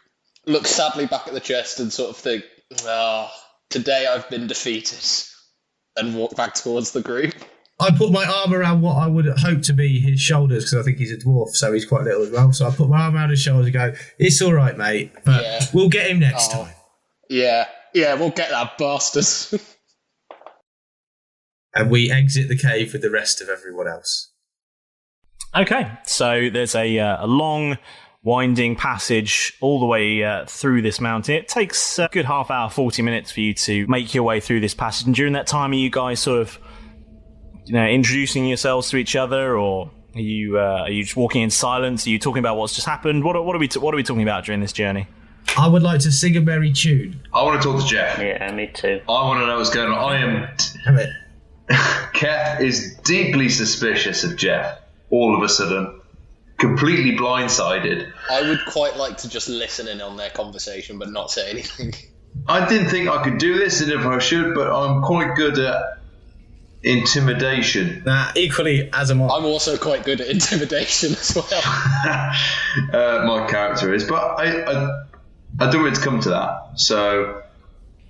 look sadly back at the chest, and sort of think, today I've been defeated, and walk back towards the group. I put my arm around what I would hope to be his shoulders, because I think he's a dwarf, so he's quite little as well. So I put my arm around his shoulders and go, it's all right, mate, but we'll get him next time. Yeah, we'll get that bastard. And we exit the cave with the rest of everyone else. Okay, so there's a long, winding passage all the way through this mountain. It takes a good half hour, 40 minutes for you to make your way through this passage. And during that time, are you guys sort of introducing yourselves to each other, or are you just walking in silence? Are you talking about what's just happened? What are we talking about during this journey? I would like to sing a merry tune. I want to talk to Jeff. Yeah, me too. I want to know what's going on. Kev is deeply suspicious of Jeff. All of a sudden, completely blindsided. I would quite like to just listen in on their conversation, but not say anything. I didn't think I could do this, and if I should, but I'm quite good at intimidation. Equally as am I. I'm also quite good at intimidation as well. My character is, but I don't want it to come to that. So,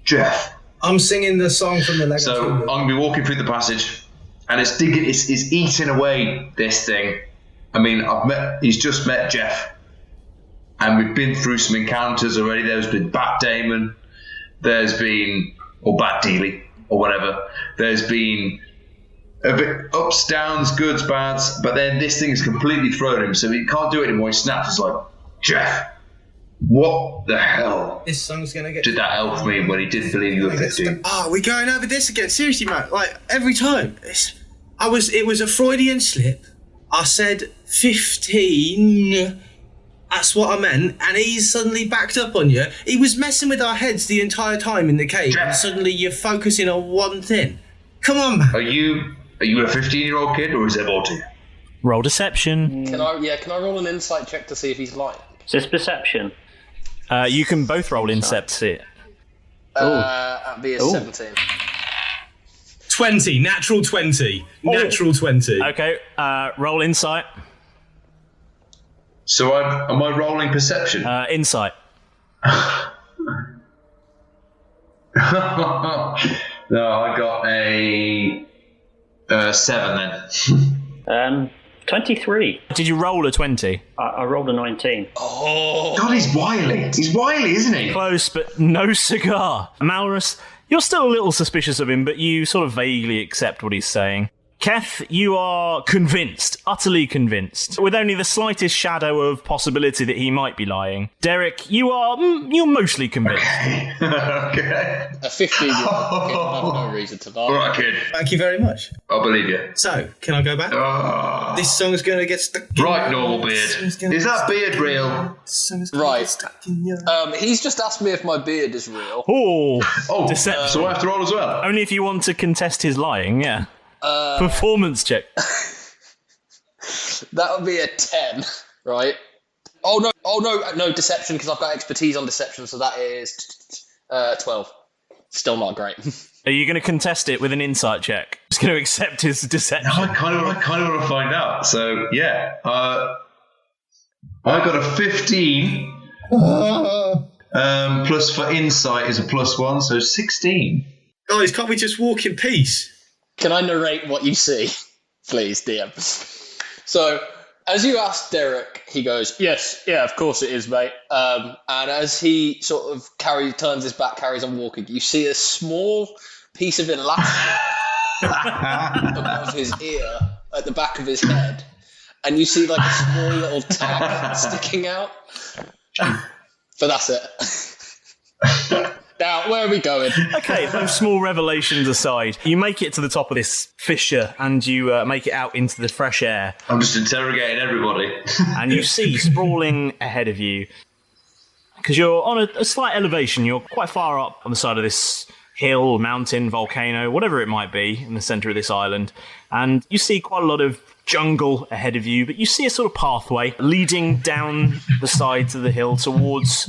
Jeff. I'm singing the song from the Lego. So I'm going to be walking through the passage, and it's digging, it's eating away this thing. I mean, he's just met Jeff, and we've been through some encounters already. There's been Bat Damon, there's been, or Bat Dealey, or whatever. There's been a bit ups, downs, goods, bads, but then this thing has completely thrown him, so he can't do it anymore. He snaps. It's like, Jeff, what the hell? This song's gonna get. Did that help me when he didn't believe you were 15? We're going over this again. Seriously, man. Like every time, it was a Freudian slip. I said 15. That's what I meant, and he's suddenly backed up on you. He was messing with our heads the entire time in the cave, Jeff. And suddenly you're focusing on one thing. Come on, man. Are you a 15-year-old kid, or is there more to you? Roll deception. Can I roll an insight check to see if he's lying? Is this perception? You can both roll insight. That'd be a 17. 20, natural 20. Natural 20. Okay, roll insight. So am I rolling perception? Insight. No, I got a 7 then. 23. Did you roll a 20? I rolled a 19. Oh, God, he's wily. He's wily, isn't he? Close, but no cigar. Malrus, you're still a little suspicious of him, but you sort of vaguely accept what he's saying. Keth, you are convinced, utterly convinced, with only the slightest shadow of possibility that he might be lying. Derek, you're mostly convinced. Okay. A 15-year-old kid would have no reason to lie. All right, kid. Thank you very much. I believe you. So, can I go back? This song's going to get stuck in right, normal beard. Is that beard real? Right. He's just asked me if my beard is real. Oh, deception. So I have to roll as well? Only if you want to contest his lying, yeah. Performance check. That would be a 10, right? Oh no, deception, because I've got expertise on deception, so that is 12. Still not great. Are you going to contest it with an insight check? Just going to accept his deception? No, I kind of want to find out. So yeah, I got a 15. Plus for insight is a +1, so 16. Guys, can't we just walk in peace? Can I narrate what you see, please, DM? So, As you ask Derek, he goes, "Yes, yeah, of course it is, mate." And as he sort of turns his back, carries on walking, you see a small piece of elastic above his ear at the back of his head, and you see like a small little tag sticking out. But that's it. Now, where are we going? Okay, those small revelations aside, you make it to the top of this fissure and you make it out into the fresh air. I'm just interrogating everybody. And you see, sprawling ahead of you, because you're on a slight elevation, you're quite far up on the side of this hill, mountain, volcano, whatever it might be, in the centre of this island, and you see quite a lot of jungle ahead of you, but you see a sort of pathway leading down the sides of the hill towards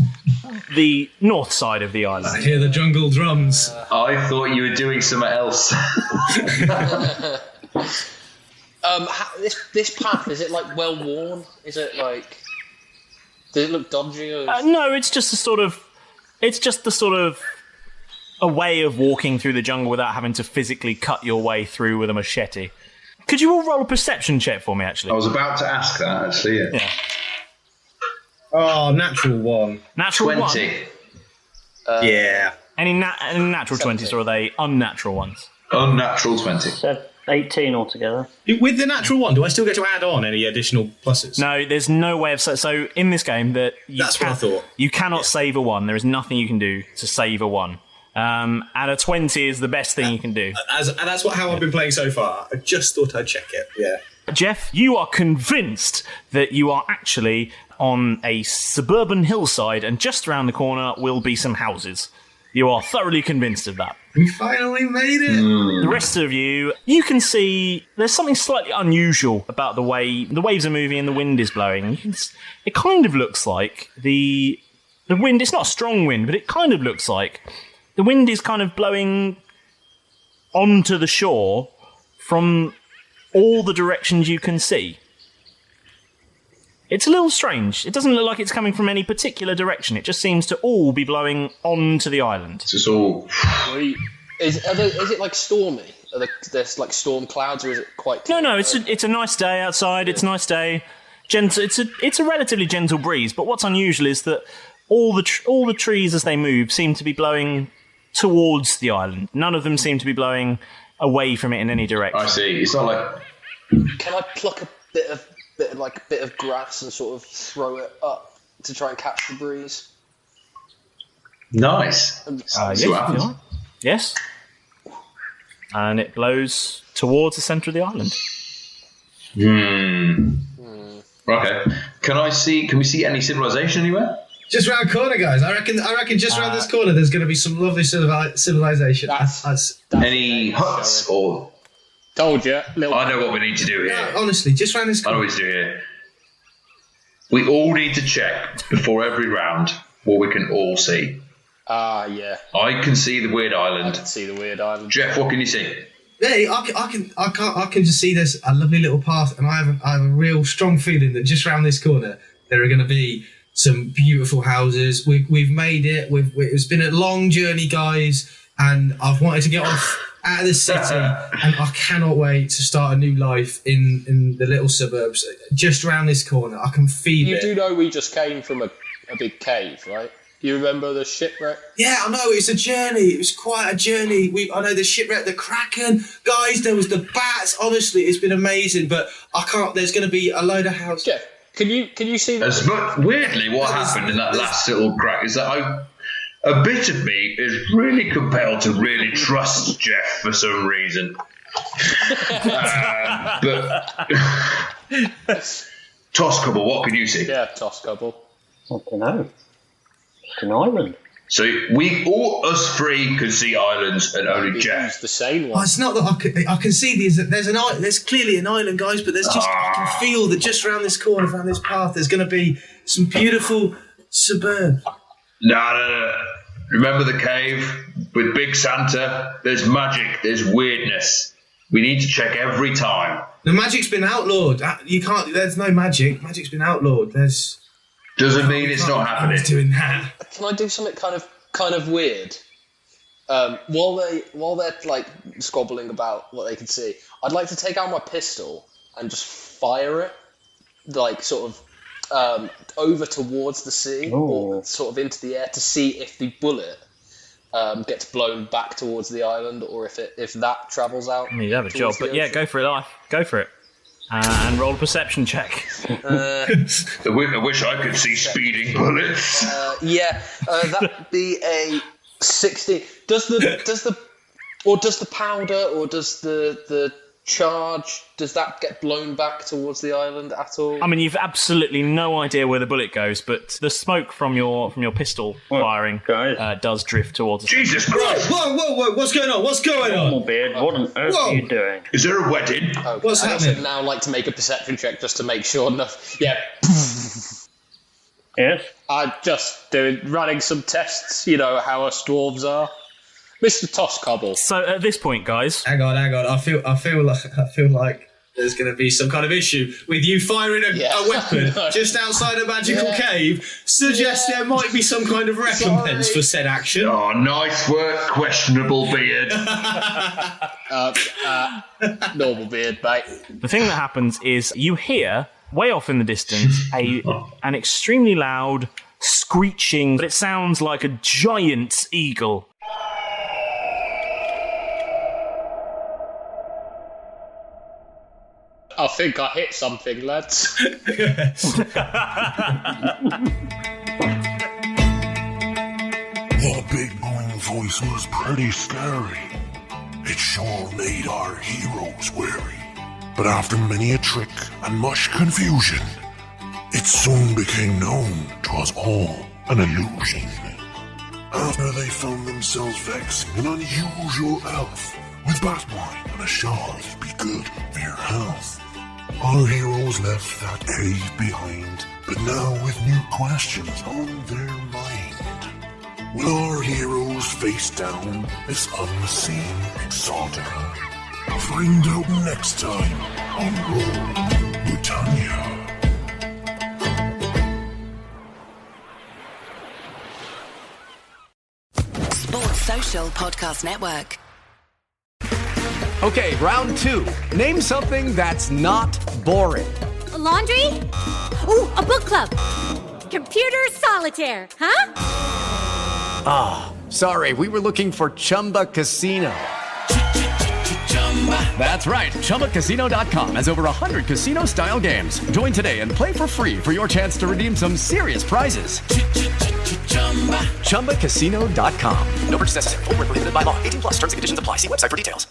the north side of the island. I hear the jungle drums. I thought you were doing something else. This path, is it like well worn? Is it like, does it look dodgy? Or no, it's just a sort of a way of walking through the jungle without having to physically cut your way through with a machete. Could you all roll a perception check for me, actually? I was about to ask that, actually. Yeah. Oh, natural 1. Natural 20. 1? Yeah. Any natural 20s, or are they unnatural ones? Unnatural 20. So 18 altogether. With the natural 1, do I still get to add on any additional pluses? No, there's no way of... So in this game, what I thought. You cannot save a 1. There is nothing you can do to save a 1. And a 20 is the best thing you can do. And that's how I've been playing so far. I just thought I'd check it, yeah. Jeff, you are convinced that you are actually on a suburban hillside, and just around the corner will be some houses. You are thoroughly convinced of that. We finally made it! The rest of you can see there's something slightly unusual about the way the waves are moving and the wind is blowing. It kind of looks like the wind, it's not a strong wind, but it kind of looks like the wind is kind of blowing onto the shore from all the directions you can see. It's a little strange. It doesn't look like it's coming from any particular direction. It just seems to all be blowing onto the island. It's just all... Is it like stormy? There's like storm clouds, or is it quite... No, it's a nice day outside. It's a nice day. Gentle. It's a relatively gentle breeze, but what's unusual is that all the trees as they move seem to be blowing towards the island. None of them seem to be blowing away from it in any direction. I see. It's not like... Can I pluck a bit of grass and sort of throw it up to try and catch the breeze? Nice. Yes. And it blows towards the centre of the island. Okay. Can we see any civilization anywhere? Just round the corner, guys. I reckon just round this corner there's going to be some lovely civilization. Any huts or... Told you. I know what we need to do here. No, honestly, just round this corner. I know what we need to do here. We all need to check before every round what we can all see. Yeah. I can see the weird island. I can see the weird island. Jeff, what can you see? Yeah, I can just see there's a lovely little path, and I have a real strong feeling that just round this corner there are going to be some beautiful houses. We've made it. It's been a long journey, guys, and I've wanted to get off out of the city, and I cannot wait to start a new life in the little suburbs just around this corner. I can feel it. You do know we just came from a big cave, right? You remember the shipwreck? Yeah, I know. It's a journey. It was quite a journey. I know the shipwreck, the Kraken, guys. There was the bats. Honestly, it's been amazing. But I can't. There's going to be a load of houses. Yeah. Can you see? Weirdly, what happened in that last little crack is that a bit of me is really compelled to really trust Jeff for some reason. But Toss Cobble, what can you see? Yeah, Toss Cobble. I don't know. It's an island. So us three can see islands, and only Jeff. The same one. It's not that I can see these. There's clearly an island, guys, but there's just I can feel that just around this corner, around this path, there's going to be some beautiful suburb. No. Remember the cave with Big Santa? There's magic. There's weirdness. We need to check every time. The magic's been outlawed. You can't. There's no magic. Magic's been outlawed. Doesn't mean it's not happening. Doing that. Can I do something kind of weird? While they're like squabbling about what they can see, I'd like to take out my pistol and just fire it like sort of over towards the sea or sort of into the air to see if the bullet gets blown back towards the island, or if that travels out. You have a job, but yeah, go for it, Life. Go for it. And roll a perception check. I wish I could see speeding bullets. That'd be a 60. Does the powder or does the charge, does that get blown back towards the island at all? I mean, you've absolutely no idea where the bullet goes, but the smoke from your pistol firing does drift towards the Jesus Christ! Whoa! What's going on? Normal Beard, what on earth are you doing? Is there a wedding? Okay. What's happening? I'd now like to make a perception check just to make sure enough. Yeah. Yes? I'm just running some tests, how us dwarves are. Mr. Tosscobble. So at this point, guys... Hang on. I feel like there's going to be some kind of issue with you firing a weapon just outside a magical cave. Suggests there might be some kind of recompense for said action. Oh, nice work, questionable beard. Normal beard, mate. The thing that happens is you hear, way off in the distance, an extremely loud screeching, but it sounds like a giant eagle. I think I hit something, lads. The big booming voice was pretty scary. It sure made our heroes wary. But after many a trick and much confusion, it soon became known 'twas all an illusion. After they found themselves vexing an unusual elf, with bat wine and a shawl be good for your health. Our heroes left that cave behind, but now with new questions on their mind. Will our heroes face down this unseen exotic? Find out next time on Roll Britannia. Sports Social Podcast Network. Okay, round 2. Name something that's not boring. A laundry? Ooh, a book club. Computer solitaire, huh? Ah, sorry, we were looking for Chumba Casino. That's right, ChumbaCasino.com has over 100 casino-style games. Join today and play for free for your chance to redeem some serious prizes. ChumbaCasino.com. No purchase necessary. Void where prohibited by law. 18+ terms and conditions apply. See website for details.